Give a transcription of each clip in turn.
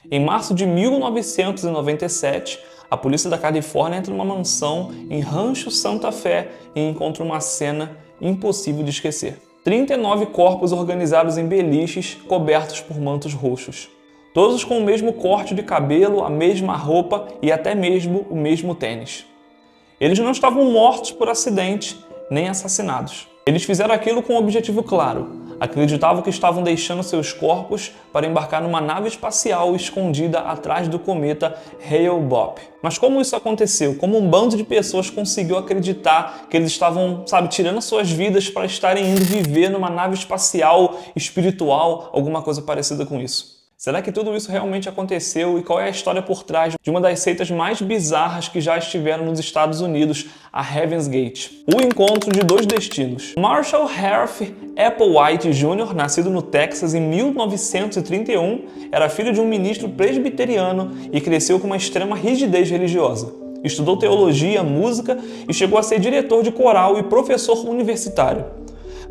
Em março de 1997, a polícia da Califórnia entra numa mansão em Rancho Santa Fé e encontra uma cena impossível de esquecer. 39 corpos organizados em beliches cobertos por mantos roxos. Todos com o mesmo corte de cabelo, a mesma roupa e até mesmo o mesmo tênis. Eles não estavam mortos por acidente, nem assassinados. Eles fizeram aquilo com um objetivo claro. Acreditavam que estavam deixando seus corpos para embarcar numa nave espacial escondida atrás do cometa Hale-Bopp. Mas como isso aconteceu? Como um bando de pessoas conseguiu acreditar que eles estavam, tirando suas vidas para estarem indo viver numa nave espacial, espiritual, alguma coisa parecida com isso? Será que tudo isso realmente aconteceu e qual é a história por trás de uma das seitas mais bizarras que já estiveram nos Estados Unidos, a Heaven's Gate? O encontro de dois destinos. Marshall Harf Applewhite Jr., nascido no Texas em 1931, era filho de um ministro presbiteriano e cresceu com uma extrema rigidez religiosa. Estudou teologia, música e chegou a ser diretor de coral e professor universitário.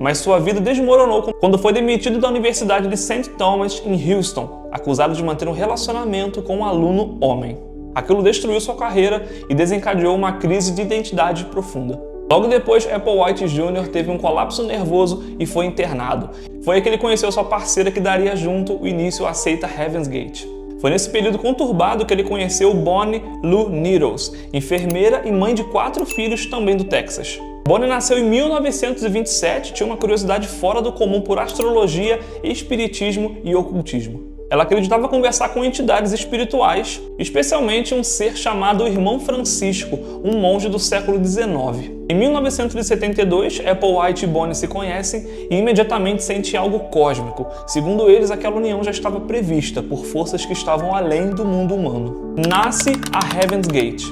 Mas sua vida desmoronou quando foi demitido da Universidade de St. Thomas em Houston, acusado de manter um relacionamento com um aluno homem. Aquilo destruiu sua carreira e desencadeou uma crise de identidade profunda. Logo depois, Applewhite Jr. teve um colapso nervoso e foi internado. Foi aí que ele conheceu sua parceira que daria junto o início à seita Heaven's Gate. Foi nesse período conturbado que ele conheceu Bonnie Lou Needles, enfermeira e mãe de 4 filhos também do Texas. Bonnie nasceu em 1927, tinha uma curiosidade fora do comum por astrologia, espiritismo e ocultismo. Ela acreditava conversar com entidades espirituais, especialmente um ser chamado Irmão Francisco, um monge do século XIX. Em 1972, Applewhite e Bonnie se conhecem e imediatamente sentem algo cósmico. Segundo eles, aquela união já estava prevista por forças que estavam além do mundo humano. Nasce a Heaven's Gate.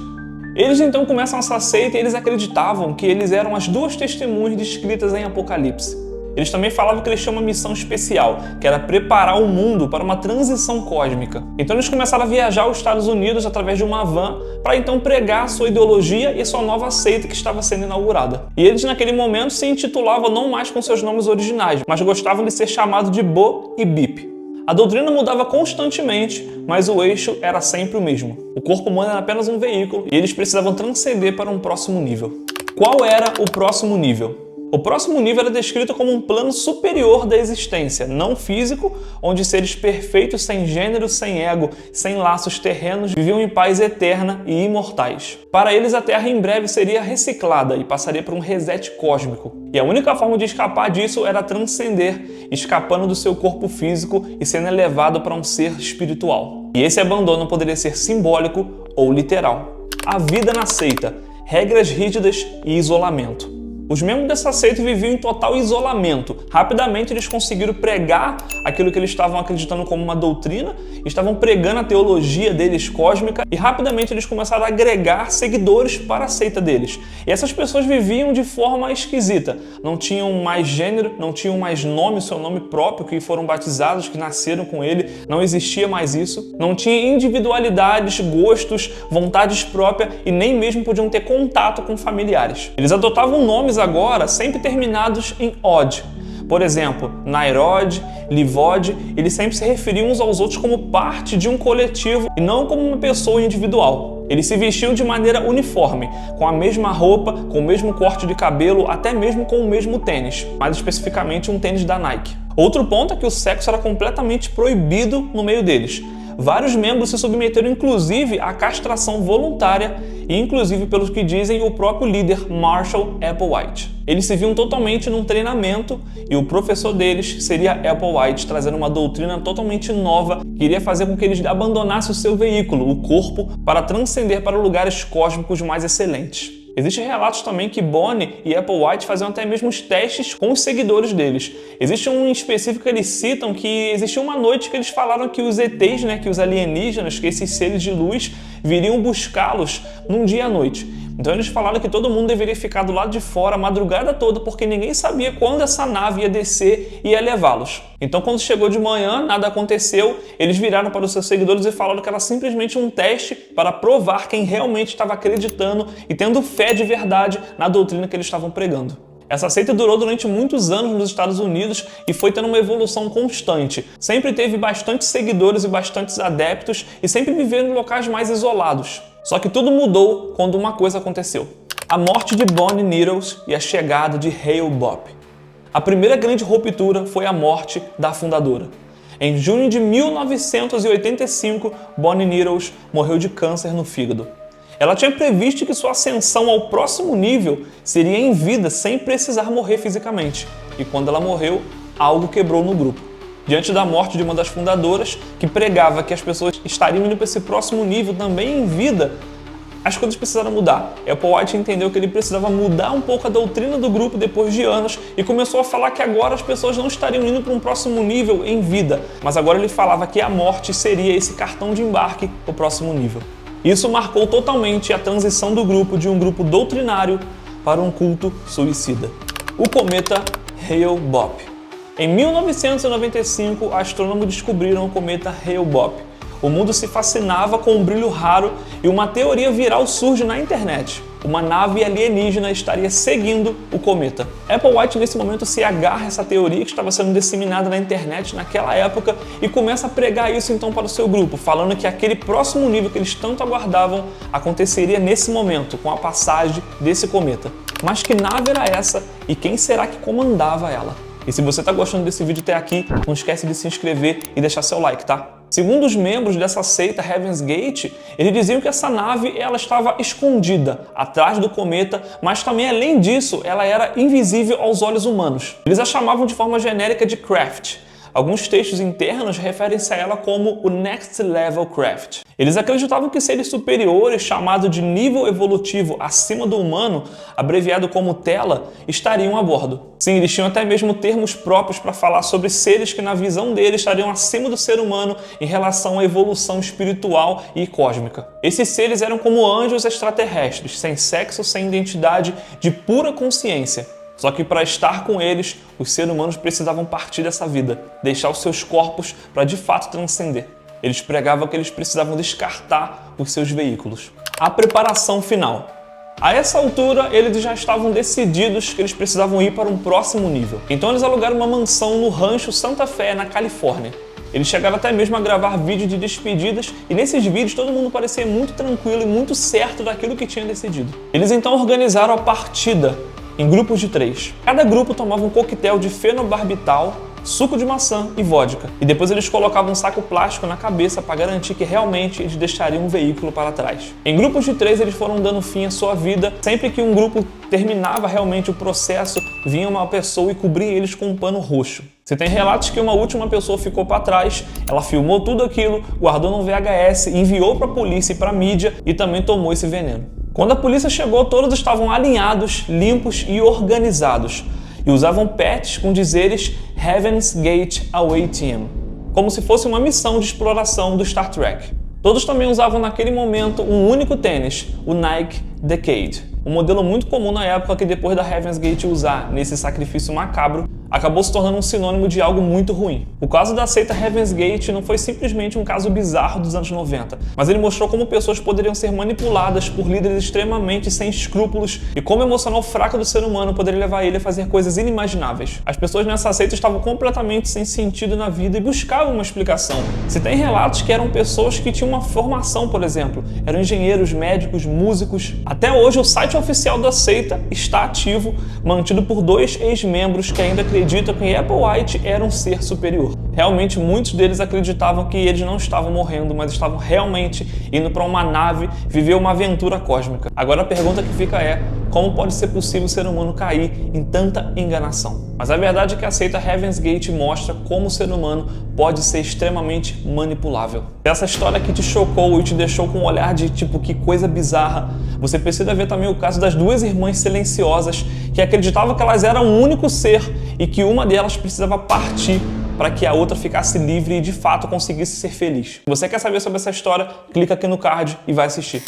Eles então começam essa seita e eles acreditavam que eles eram as 2 testemunhas descritas em Apocalipse. Eles também falavam que eles tinham uma missão especial, que era preparar o mundo para uma transição cósmica. Então eles começaram a viajar aos Estados Unidos através de uma van para então pregar a sua ideologia e a sua nova seita que estava sendo inaugurada. E eles naquele momento se intitulavam não mais com seus nomes originais, mas gostavam de ser chamados de Bo e Bip. A doutrina mudava constantemente, mas o eixo era sempre o mesmo. O corpo humano era apenas um veículo e eles precisavam transcender para um próximo nível. Qual era o próximo nível? O próximo nível era descrito como um plano superior da existência, não físico, onde seres perfeitos, sem gênero, sem ego, sem laços terrenos, viviam em paz eterna e imortais. Para eles, a Terra em breve seria reciclada e passaria por um reset cósmico. E a única forma de escapar disso era transcender, escapando do seu corpo físico e sendo elevado para um ser espiritual. E esse abandono poderia ser simbólico ou literal. A vida na seita, regras rígidas e isolamento. Os membros dessa seita viviam em total isolamento. Rapidamente eles conseguiram pregar aquilo que eles estavam acreditando como uma doutrina, estavam pregando a teologia deles cósmica e rapidamente eles começaram a agregar seguidores para a seita deles. E essas pessoas viviam de forma esquisita. Não tinham mais gênero, não tinham mais nome, seu nome próprio, que foram batizados, que nasceram com ele. Não existia mais isso. Não tinha individualidades, gostos, vontades próprias e nem mesmo podiam ter contato com familiares. Eles adotavam nomes agora sempre terminados em "od". Por exemplo, Nairod, Livod, eles sempre se referiam uns aos outros como parte de um coletivo e não como uma pessoa individual. Eles se vestiam de maneira uniforme, com a mesma roupa, com o mesmo corte de cabelo, até mesmo com o mesmo tênis, mais especificamente um tênis da Nike. Outro ponto é que o sexo era completamente proibido no meio deles. Vários membros se submeteram inclusive à castração voluntária e inclusive, pelos que dizem, o próprio líder Marshall Applewhite. Eles se viam totalmente num treinamento e o professor deles seria Applewhite, trazendo uma doutrina totalmente nova que iria fazer com que eles abandonassem o seu veículo, o corpo, para transcender para lugares cósmicos mais excelentes. Existem relatos também que Bonnie e Applewhite faziam até mesmo os testes com os seguidores deles. Existe um em específico que eles citam que existiu uma noite que eles falaram que os ETs, que os alienígenas, que esses seres de luz viriam buscá-los num dia à noite. Então eles falaram que todo mundo deveria ficar do lado de fora a madrugada toda porque ninguém sabia quando essa nave ia descer e ia levá-los. Então quando chegou de manhã, nada aconteceu, eles viraram para os seus seguidores e falaram que era simplesmente um teste para provar quem realmente estava acreditando e tendo fé de verdade na doutrina que eles estavam pregando. Essa seita durou durante muitos anos nos Estados Unidos e foi tendo uma evolução constante. Sempre teve bastante seguidores e bastantes adeptos e sempre viveu em locais mais isolados. Só que tudo mudou quando uma coisa aconteceu: a morte de Bonnie Needles e a chegada de Hale Bopp. A primeira grande ruptura foi a morte da fundadora. Em junho de 1985, Bonnie Needles morreu de câncer no fígado. Ela tinha previsto que sua ascensão ao próximo nível seria em vida, sem precisar morrer fisicamente. E quando ela morreu, algo quebrou no grupo. Diante da morte de uma das fundadoras, que pregava que as pessoas estariam indo para esse próximo nível também em vida, as coisas precisaram mudar. Applewhite entendeu que ele precisava mudar um pouco a doutrina do grupo depois de anos e começou a falar que agora as pessoas não estariam indo para um próximo nível em vida, mas agora ele falava que a morte seria esse cartão de embarque para o próximo nível. Isso marcou totalmente a transição do grupo de um grupo doutrinário para um culto suicida. O cometa Hale Bopp. Em 1995, astrônomos descobriram o cometa Hale Bopp. O mundo se fascinava com um brilho raro e uma teoria viral surge na internet. Uma nave alienígena estaria seguindo o cometa. Applewhite nesse momento se agarra a essa teoria que estava sendo disseminada na internet naquela época e começa a pregar isso então para o seu grupo, falando que aquele próximo nível que eles tanto aguardavam aconteceria nesse momento, com a passagem desse cometa. Mas que nave era essa e quem será que comandava ela? E se você está gostando desse vídeo até aqui, não esquece de se inscrever e deixar seu like, tá? Segundo os membros dessa seita Heaven's Gate, eles diziam que essa nave ela estava escondida atrás do cometa, mas também além disso, ela era invisível aos olhos humanos. Eles a chamavam de forma genérica de Craft. Alguns textos internos referem-se a ela como o Next Level Craft. Eles acreditavam que seres superiores, chamados de nível evolutivo acima do humano, abreviado como Tela, estariam a bordo. Sim, eles tinham até mesmo termos próprios para falar sobre seres que na visão deles estariam acima do ser humano em relação à evolução espiritual e cósmica. Esses seres eram como anjos extraterrestres, sem sexo, sem identidade, de pura consciência. Só que para estar com eles, os seres humanos precisavam partir dessa vida, deixar os seus corpos para de fato transcender. Eles pregavam que eles precisavam descartar os seus veículos. A preparação final. A essa altura, eles já estavam decididos que eles precisavam ir para um próximo nível. Então eles alugaram uma mansão no rancho Santa Fé, na Califórnia. Eles chegaram até mesmo a gravar vídeos de despedidas e nesses vídeos todo mundo parecia muito tranquilo e muito certo daquilo que tinha decidido. Eles então organizaram a partida em grupos de 3. Cada grupo tomava um coquetel de fenobarbital, suco de maçã e vodka. E depois eles colocavam um saco plástico na cabeça para garantir que realmente eles deixariam um veículo para trás. Em grupos de 3 eles foram dando fim à sua vida. Sempre que um grupo terminava realmente o processo, vinha uma pessoa e cobria eles com um pano roxo. Você tem relatos que uma última pessoa ficou para trás, ela filmou tudo aquilo, guardou no VHS, enviou para a polícia e para a mídia e também tomou esse veneno. Quando a polícia chegou, todos estavam alinhados, limpos e organizados, e usavam patches com dizeres Heaven's Gate Away Team, como se fosse uma missão de exploração do Star Trek. Todos também usavam naquele momento um único tênis, o Nike Decade, um modelo muito comum na época que depois da Heaven's Gate usar nesse sacrifício macabro, acabou se tornando um sinônimo de algo muito ruim. O caso da seita Heaven's Gate não foi simplesmente um caso bizarro dos anos 90, mas ele mostrou como pessoas poderiam ser manipuladas por líderes extremamente sem escrúpulos e como o emocional fraco do ser humano poderia levar ele a fazer coisas inimagináveis. As pessoas nessa seita estavam completamente sem sentido na vida e buscavam uma explicação. Se tem relatos que eram pessoas que tinham uma formação, por exemplo, eram engenheiros, médicos, músicos. Até hoje o site oficial da seita está ativo, mantido por 2 ex-membros que ainda acreditam que Applewhite era um ser superior. Realmente muitos deles acreditavam que eles não estavam morrendo, mas estavam realmente indo para uma nave viver uma aventura cósmica. Agora a pergunta que fica é: como pode ser possível o ser humano cair em tanta enganação? Mas a verdade é que a seita Heaven's Gate mostra como o ser humano pode ser extremamente manipulável. Se essa história que te chocou e te deixou com um olhar de tipo, que coisa bizarra, você precisa ver também o caso das 2 irmãs silenciosas que acreditavam que elas eram um único ser e que uma delas precisava partir para que a outra ficasse livre e de fato conseguisse ser feliz. Se você quer saber sobre essa história, clica aqui no card e vai assistir.